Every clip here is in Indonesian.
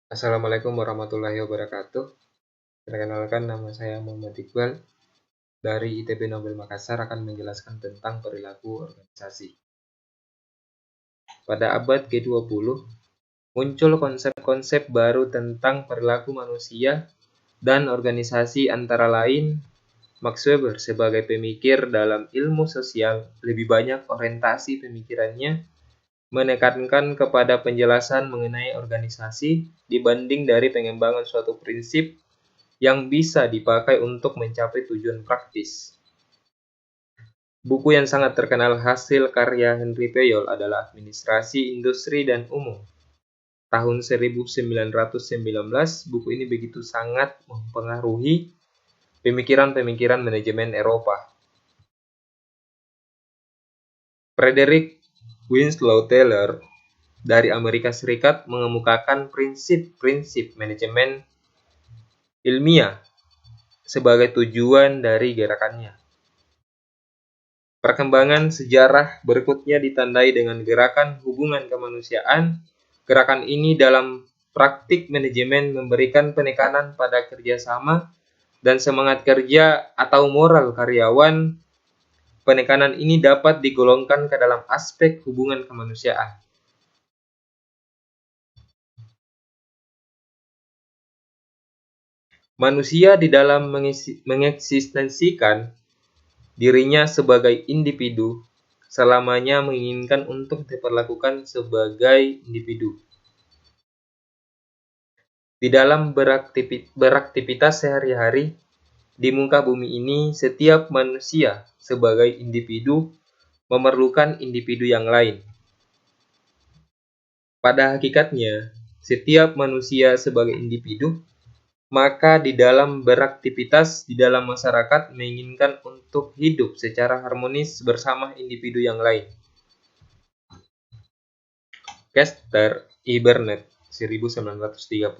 Assalamualaikum warahmatullahi wabarakatuh. Perkenalkan, nama saya Muhammad Iqbal dari ITB Nobel Makassar akan menjelaskan tentang perilaku organisasi. Pada abad ke-20, muncul konsep-konsep baru tentang perilaku manusia dan organisasi, antara lain Max Weber sebagai pemikir dalam ilmu sosial lebih banyak orientasi pemikirannya menekankan kepada penjelasan mengenai organisasi dibanding dari pengembangan suatu prinsip yang bisa dipakai untuk mencapai tujuan praktis. Buku yang sangat terkenal hasil karya Henry Fayol adalah Administrasi Industri dan Umum. Tahun 1919, buku ini begitu sangat mempengaruhi pemikiran-pemikiran manajemen Eropa. Frederick Winslow Taylor dari Amerika Serikat mengemukakan prinsip-prinsip manajemen ilmiah sebagai tujuan dari gerakannya. Perkembangan sejarah berikutnya ditandai dengan gerakan hubungan kemanusiaan. Gerakan ini dalam praktik manajemen memberikan penekanan pada kerjasama dan semangat kerja atau moral karyawan. Penekanan ini dapat digolongkan ke dalam aspek hubungan kemanusiaan. Manusia di dalam mengeksistensikan dirinya sebagai individu selamanya menginginkan untuk diperlakukan sebagai individu. Di dalam beraktivitas sehari-hari di muka bumi ini, setiap manusia sebagai individu memerlukan individu yang lain. Pada hakikatnya, setiap manusia sebagai individu, maka di dalam beraktivitas di dalam masyarakat menginginkan untuk hidup secara harmonis bersama individu yang lain. Kester E. Burnett 1938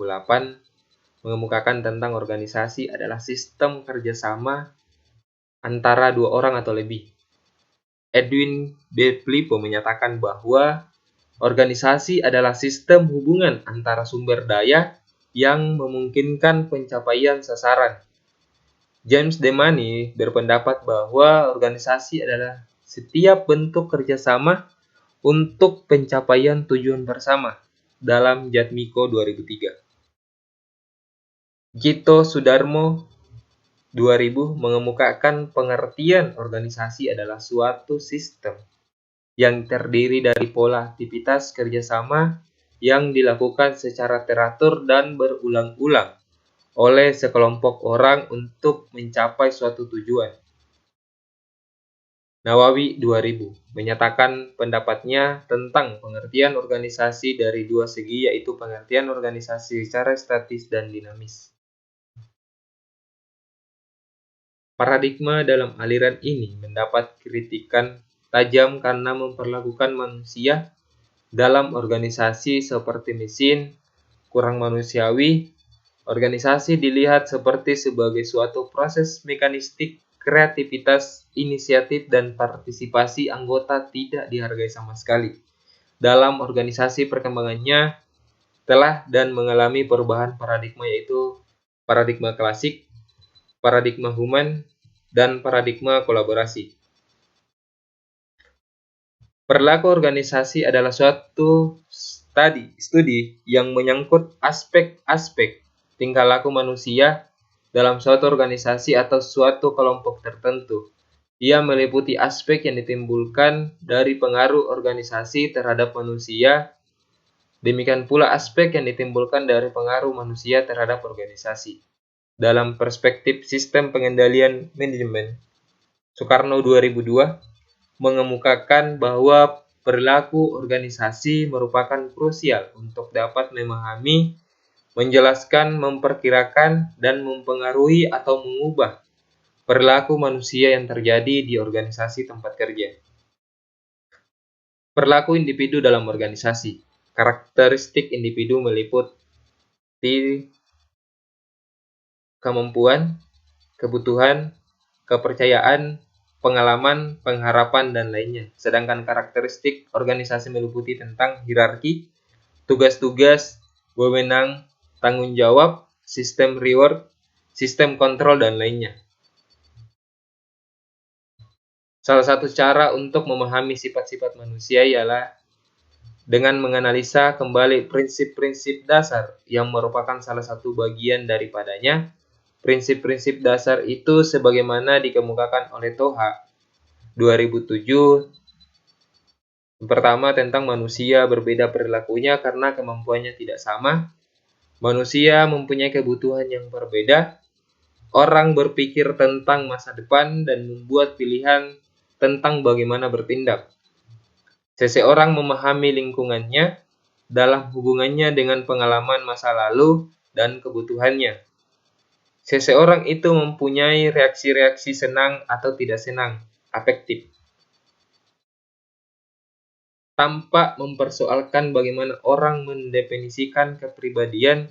mengemukakan tentang organisasi adalah sistem kerjasama antara dua orang atau lebih. Edwin B. Flipo menyatakan bahwa organisasi adalah sistem hubungan antara sumber daya yang memungkinkan pencapaian sasaran. James Demany berpendapat bahwa organisasi adalah setiap bentuk kerjasama untuk pencapaian tujuan bersama dalam Jatmiko 2003. Gito Sudarmo 2000 mengemukakan pengertian organisasi adalah suatu sistem yang terdiri dari pola aktivitas kerjasama yang dilakukan secara teratur dan berulang-ulang oleh sekelompok orang untuk mencapai suatu tujuan. Nawawi 2000 menyatakan pendapatnya tentang pengertian organisasi dari dua segi, yaitu pengertian organisasi secara statis dan dinamis. Paradigma dalam aliran ini mendapat kritikan tajam karena memperlakukan manusia dalam organisasi seperti mesin, kurang manusiawi. Organisasi dilihat seperti sebagai suatu proses mekanistik. Kreativitas, inisiatif, dan partisipasi anggota tidak dihargai sama sekali. Dalam organisasi perkembangannya telah dan mengalami perubahan paradigma, yaitu paradigma klasik, paradigma human, dan paradigma kolaborasi. Perilaku organisasi adalah suatu studi yang menyangkut aspek-aspek tingkah laku manusia dalam suatu organisasi atau suatu kelompok tertentu. Ia meliputi aspek yang ditimbulkan dari pengaruh organisasi terhadap manusia, demikian pula aspek yang ditimbulkan dari pengaruh manusia terhadap organisasi. Dalam perspektif sistem pengendalian manajemen, Soekarno 2002 mengemukakan bahwa perilaku organisasi merupakan krusial untuk dapat memahami, menjelaskan, memperkirakan, dan mempengaruhi atau mengubah perilaku manusia yang terjadi di organisasi tempat kerja. Perilaku individu dalam organisasi. Karakteristik individu meliputi kemampuan, kebutuhan, kepercayaan, pengalaman, pengharapan, dan lainnya. Sedangkan karakteristik organisasi meliputi tentang hierarki, tugas-tugas, wewenang, tanggung jawab, sistem reward, sistem kontrol, dan lainnya. Salah satu cara untuk memahami sifat-sifat manusia ialah dengan menganalisa kembali prinsip-prinsip dasar yang merupakan salah satu bagian daripadanya. Prinsip-prinsip dasar itu sebagaimana dikemukakan oleh Toha 2007. Pertama, tentang manusia berbeda perilakunya karena kemampuannya tidak sama. Manusia mempunyai kebutuhan yang berbeda. Orang berpikir tentang masa depan dan membuat pilihan tentang bagaimana bertindak. Seseorang memahami lingkungannya dalam hubungannya dengan pengalaman masa lalu dan kebutuhannya. Seseorang itu mempunyai reaksi-reaksi senang atau tidak senang, afektif, tanpa mempersoalkan bagaimana orang mendefinisikan kepribadian.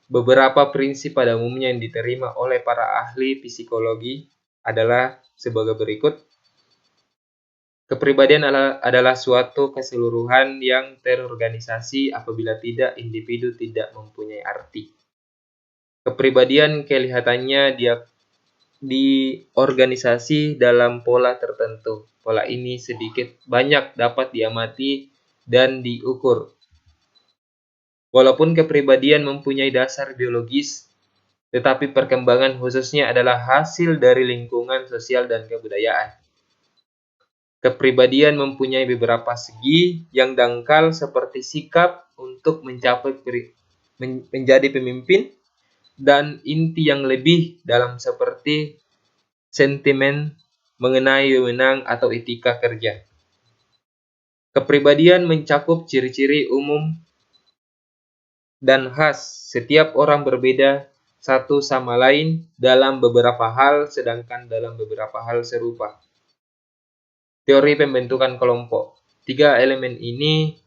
Beberapa prinsip pada umumnya yang diterima oleh para ahli psikologi adalah sebagai berikut. Kepribadian adalah suatu keseluruhan yang terorganisasi, apabila tidak, individu tidak mempunyai arti. Kepribadian kelihatannya di organisasi dalam pola tertentu. Pola ini sedikit banyak dapat diamati dan diukur. Walaupun kepribadian mempunyai dasar biologis, tetapi perkembangan khususnya adalah hasil dari lingkungan sosial dan kebudayaan. Kepribadian mempunyai beberapa segi yang dangkal seperti sikap untuk menjadi pemimpin, dan inti yang lebih dalam seperti sentimen mengenai wewenang atau etika kerja. Kepribadian mencakup ciri-ciri umum dan khas. Setiap orang berbeda satu sama lain dalam beberapa hal, sedangkan dalam beberapa hal serupa. Teori pembentukan kelompok. 3 elemen ini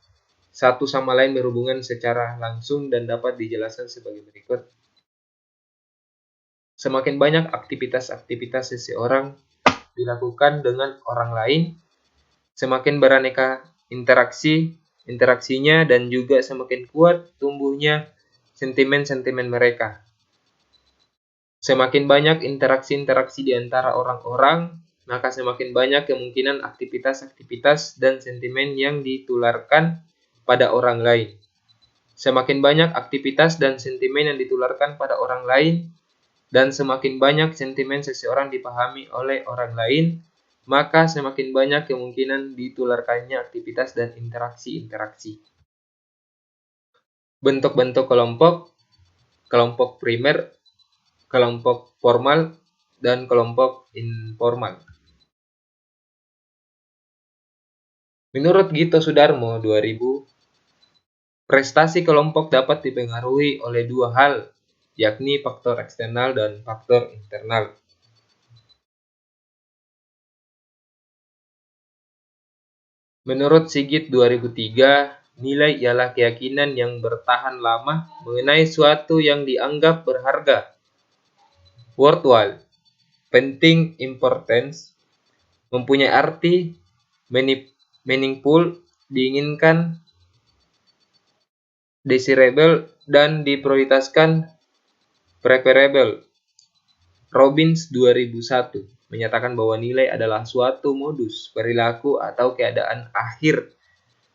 satu sama lain berhubungan secara langsung dan dapat dijelaskan sebagai berikut. Semakin banyak aktivitas-aktivitas seseorang dilakukan dengan orang lain, semakin beraneka interaksinya, dan juga semakin kuat tumbuhnya sentimen-sentimen mereka. Semakin banyak interaksi-interaksi di antara orang-orang, maka semakin banyak kemungkinan aktivitas-aktivitas dan sentimen yang ditularkan pada orang lain. Semakin banyak aktivitas dan sentimen yang ditularkan pada orang lain, dan semakin banyak sentimen seseorang dipahami oleh orang lain, maka semakin banyak kemungkinan ditularkannya aktivitas dan interaksi-interaksi. Bentuk-bentuk kelompok, kelompok primer, kelompok formal, dan kelompok informal. Menurut Gito Sudarmo 2000, prestasi kelompok dapat dipengaruhi oleh 2 hal, yakni faktor eksternal dan faktor internal. Menurut Sigit 2003, nilai ialah keyakinan yang bertahan lama mengenai suatu yang dianggap berharga, worthwhile, penting, importance, mempunyai arti, meaningful, diinginkan, desirable, dan diprioritaskan, preferable. Robbins 2001 menyatakan bahwa nilai adalah suatu modus perilaku atau keadaan akhir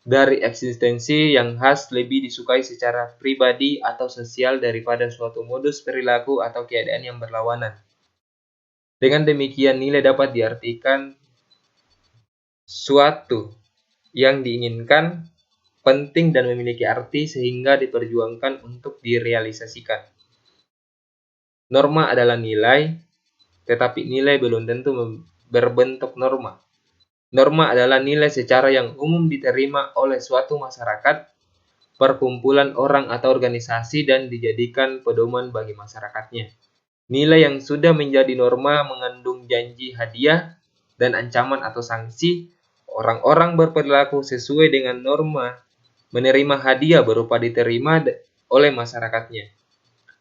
dari eksistensi yang khas, lebih disukai secara pribadi atau sosial daripada suatu modus perilaku atau keadaan yang berlawanan. Dengan demikian, nilai dapat diartikan suatu yang diinginkan, penting, dan memiliki arti sehingga diperjuangkan untuk direalisasikan. Norma adalah nilai, tetapi nilai belum tentu berbentuk norma. Norma adalah nilai secara yang umum diterima oleh suatu masyarakat, perkumpulan orang atau organisasi, dan dijadikan pedoman bagi masyarakatnya. Nilai yang sudah menjadi norma mengandung janji hadiah dan ancaman atau sanksi. Orang-orang berperilaku sesuai dengan norma, menerima hadiah berupa diterima oleh masyarakatnya,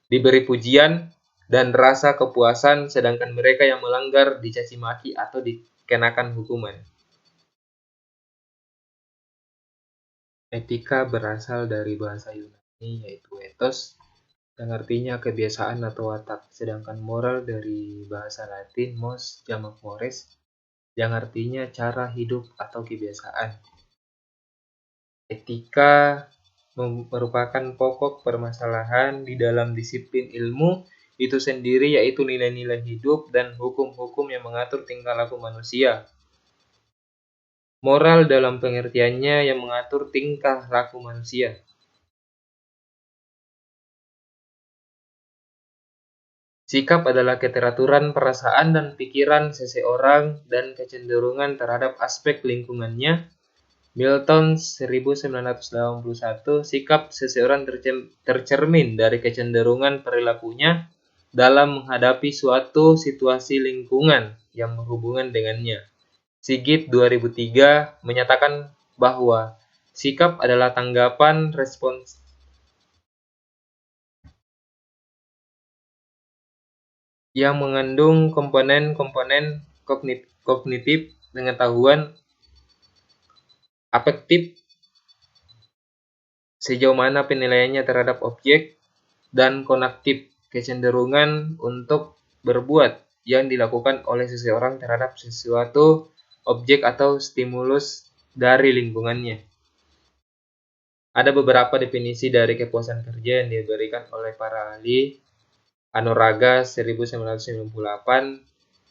diberi pujian dan rasa kepuasan, sedangkan mereka yang melanggar dicaci maki atau dikenakan hukuman. Etika berasal dari bahasa Yunani ini yaitu ethos, yang artinya kebiasaan atau watak, sedangkan moral dari bahasa Latin mos jamak mores, yang artinya cara hidup atau kebiasaan. Etika merupakan pokok permasalahan di dalam disiplin ilmu itu sendiri, yaitu nilai-nilai hidup dan hukum-hukum yang mengatur tingkah laku manusia. Moral dalam pengertiannya yang mengatur tingkah laku manusia. Sikap adalah keteraturan perasaan dan pikiran seseorang dan kecenderungan terhadap aspek lingkungannya. Milton 1981, sikap seseorang tercermin dari kecenderungan perilakunya dalam menghadapi suatu situasi lingkungan yang berhubungan dengannya. Sigit 2003 menyatakan bahwa sikap adalah tanggapan respons yang mengandung komponen-komponen kognitif, pengetahuan, afektif, sejauh mana penilaiannya terhadap objek, dan konaktif, kecenderungan untuk berbuat yang dilakukan oleh seseorang terhadap sesuatu objek atau stimulus dari lingkungannya. Ada beberapa definisi dari kepuasan kerja yang diberikan oleh para ahli. Anuraga 1998,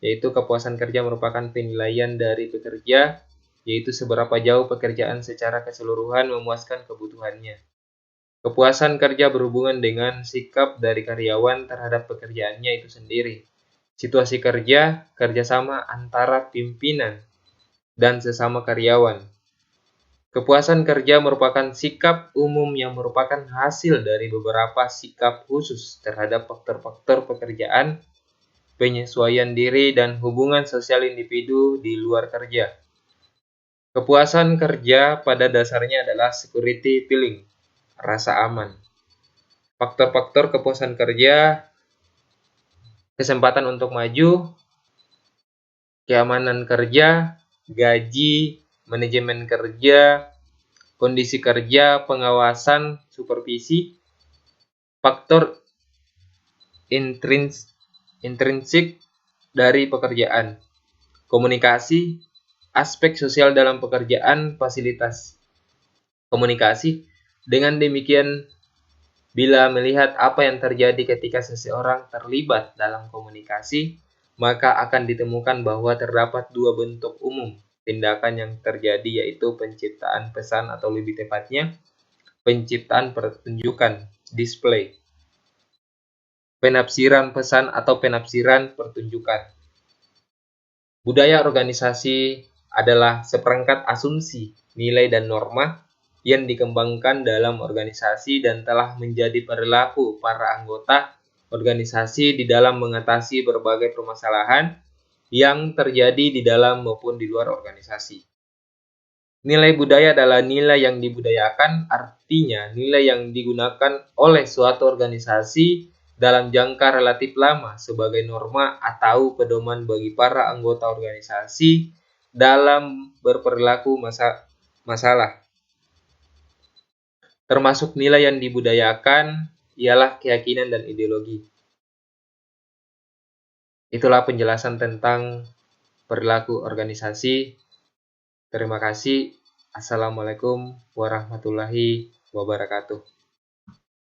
yaitu kepuasan kerja merupakan penilaian dari pekerja, yaitu seberapa jauh pekerjaan secara keseluruhan memuaskan kebutuhannya. Kepuasan kerja berhubungan dengan sikap dari karyawan terhadap pekerjaannya itu sendiri. Situasi kerja, kerjasama antara pimpinan dan sesama karyawan. Kepuasan kerja merupakan sikap umum yang merupakan hasil dari beberapa sikap khusus terhadap faktor-faktor pekerjaan, penyesuaian diri, dan hubungan sosial individu di luar kerja. Kepuasan kerja pada dasarnya adalah security feeling, rasa aman. Faktor-faktor kepuasan kerja, kesempatan untuk maju, keamanan kerja, gaji, manajemen kerja, kondisi kerja, pengawasan, supervisi, faktor intrinsik dari pekerjaan, komunikasi, aspek sosial dalam pekerjaan, fasilitas komunikasi. Dengan demikian, bila melihat apa yang terjadi ketika seseorang terlibat dalam komunikasi, maka akan ditemukan bahwa terdapat dua bentuk umum tindakan yang terjadi, yaitu penciptaan pesan atau lebih tepatnya penciptaan pertunjukan, display, penafsiran pesan atau penafsiran pertunjukan. Budaya organisasi adalah seperangkat asumsi, nilai dan norma yang dikembangkan dalam organisasi dan telah menjadi perilaku para anggota organisasi di dalam mengatasi berbagai permasalahan yang terjadi di dalam maupun di luar organisasi. Nilai budaya adalah nilai yang dibudayakan, artinya nilai yang digunakan oleh suatu organisasi dalam jangka relatif lama sebagai norma atau pedoman bagi para anggota organisasi dalam berperilaku masalah. Termasuk nilai yang dibudayakan ialah keyakinan dan ideologi. Itulah penjelasan tentang perilaku organisasi. Terima kasih. Assalamualaikum warahmatullahi wabarakatuh.